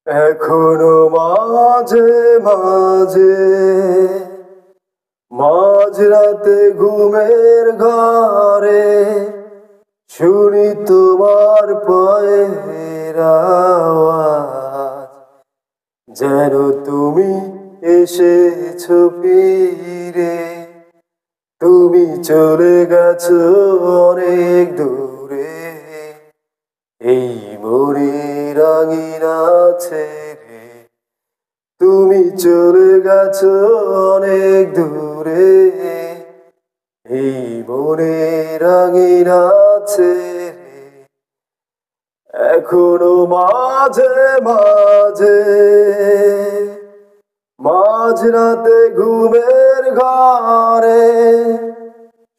এখনো মাঝে মাঝে মাঝরাতে ঘুমের ঘরে শুনি তোমার পায়ের আওয়াজ, যেন তুমি এসেছো ফিরে। তুমি চলে গেছো অনেক দূরে, এই মনের আঙিনা ছেড়ে। তুমি চলে গেছো অনেক দূরে, এই মনের আঙিনা ছেড়ে। এখনো মাঝে মাঝে মাঝরাতে ঘুমের ঘরে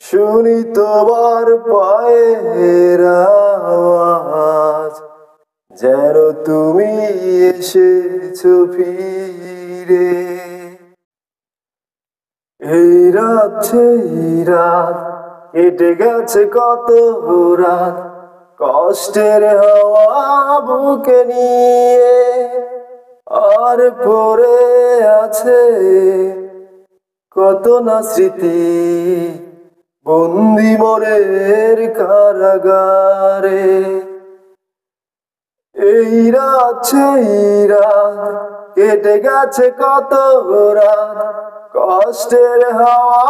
শুনি তোমার পায়ের আওয়াজ, যেন তুমি এসেছো ফিরে। এই রাত সেই রাত কেটে গেছে কত রাত, কষ্টের হাওয়া বুকে নিয়ে। আর পড়ে আছে কত না স্মৃতি, বন্দি মনের কারাগারে। এই রাত সেই রাত কেটে গেছে কত রাত, কষ্টের হাওয়া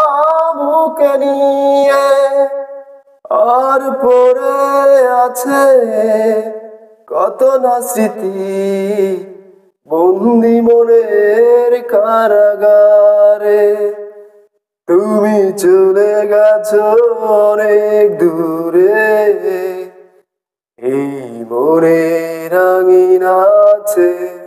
বুকে নিয়ে। আর পড়ে আছে কত না স্মৃতি, বন্দি মনের কারাগারে। তুমি চলে গেছো অনেক দূরে, এই মনের আঙিনা ছেড়ে।